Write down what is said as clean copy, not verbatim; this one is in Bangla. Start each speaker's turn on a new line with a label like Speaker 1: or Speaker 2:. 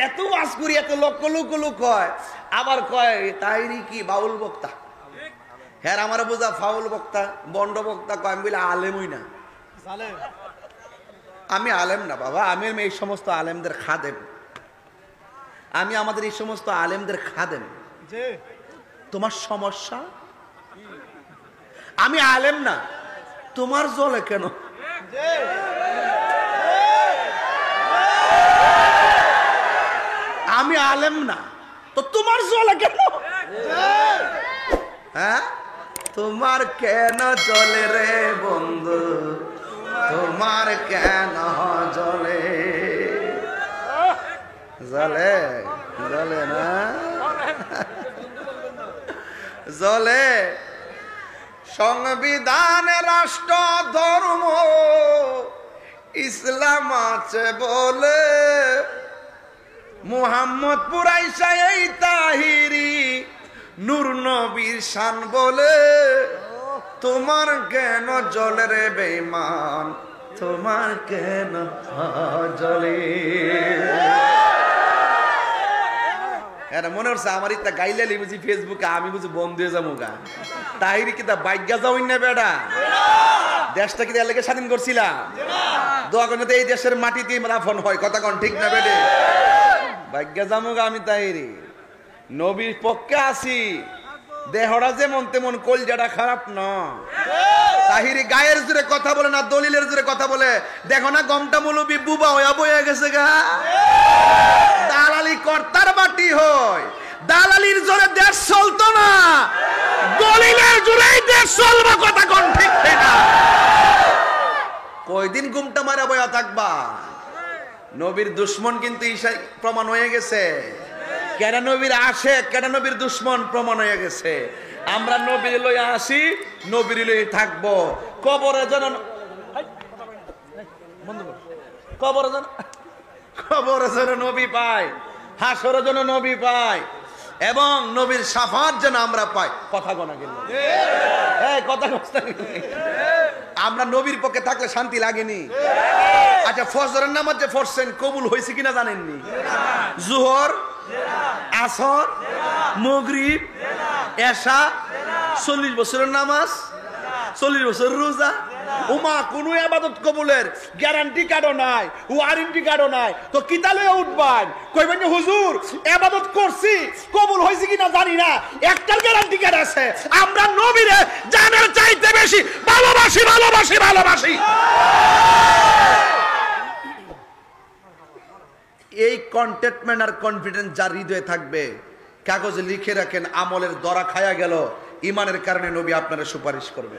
Speaker 1: এত ওয়াজ করি, এত লক্ষ লক্ষ লোক কয়, আবার কয় তাইরি কি বাউল বক্তা। হ্যাঁ আমার বোঝা ফাউল বক্তা, বন্ড বক্তা কয়। আমি বলি আলেমই না, আমি আলেম না বাবা, আমি এই সমস্ত আলেমদের খাদেম, আমি আমাদের এই সমস্ত আলেমদের খাদেম। তোমার সমস্যা, আমি আলেম না, তোমার জ্বলে কেন? আমি আলেম না তো তোমার জ্বলে কেন? হ্যাঁ তোমার কেন জ্বলে রে বন্ধু, তোমার কেন জ্বলে? জ্বলে জ্বলে না, জ্বলে। সংবিধান রাষ্ট্র ধর্ম ইসলাম আছে বলে, মুহাম্মদ পুরাইসা এই তাহিরি নূর নবীর শান বলে। তোমার কেন জ্বলে রে বেঈমান, তোমার কেন জ্বলে? মনে হচ্ছে আমার ইত্যা গাইলে বুঝি ফেসবুকে, আমি বুঝি বন্ধ হয়ে যাবো গা। তাহিরি কি তা বাইজ্ঞা যাও না বেটা? দেশটা কি লেগে স্বাধীন করছিলাম? দোয়া করে এই দেশের মাটিতেই রাফন হয়, কথা কন ঠিক না বেটে? বাইজ্ঞা যাবো গা আমি তাহিরি। নবীর পক্ষে আছি, দেহরা যেমন তেমন, কলজাটা খারাপ না। তাহিরি গায়ের জোরে কথা বলে না, দলিলের জোরে কথা বলে। দেখো না গমটা মৌলবী বুবা হয়ে বয়ে গেছে গা। দালালি কর্তার বাটি হয়, দালালির জোরে দেশ চলতো না, দলিলের জোরেই দেশ চলবে, কথা কোন ঠিক না? কয়দিন ঘুমটা মারা বয়া থাকবা? নবীর দুশ্মন কিন্তু ঈশাই প্রমাণ হয়ে গেছে। কেন নবীর আসে, কেন নবীর দুশ্মন প্রমাণ হয়ে গেছে। আমরা নবীর লইয়া আসি, নবীর লইয়া থাকবো। কবরে যেন কবরে যেন নবী পাই, হাসরে যেন নবী পাই, এবং নবীর শাফাত যেন আমরা পাই। কথা গোনা গেল, কথা আমরা নবীর পক্ষে থাকলে শান্তি লাগেনি? আচ্ছা ফজরের নামাজ যে পড়ছেন কবুল হয়েছে কিনা জানেননি? জোহর, আসর, মাগরিব, এশা, 40 বছরের নামাজ, 40 বছর রোজা, উমা কোন ইবাদত কবুলের গ্যারান্টি কার্ডও নাই, ওয়ারেন্টি কার্ডও নাই। তো কিতালে উঠবান কইবেন হুজুর ইবাদত করছি, কবুল হইছে কিনা জানি না, একটার গ্যারান্টি কার্ড আছে, আমরা নবীরে জানের চাইতে বেশি ভালোবাসি, ভালোবাসি, ভালোবাসি। এই কন্টেন্টমেন্ট আর কনফিডেন্স যার হৃদয়ে থাকবে, কাগজে লিখে রাখেন, আমলের দরা খায়া গেল, ইমানের কারণে নবী আপনারা সুপারিশ করবে।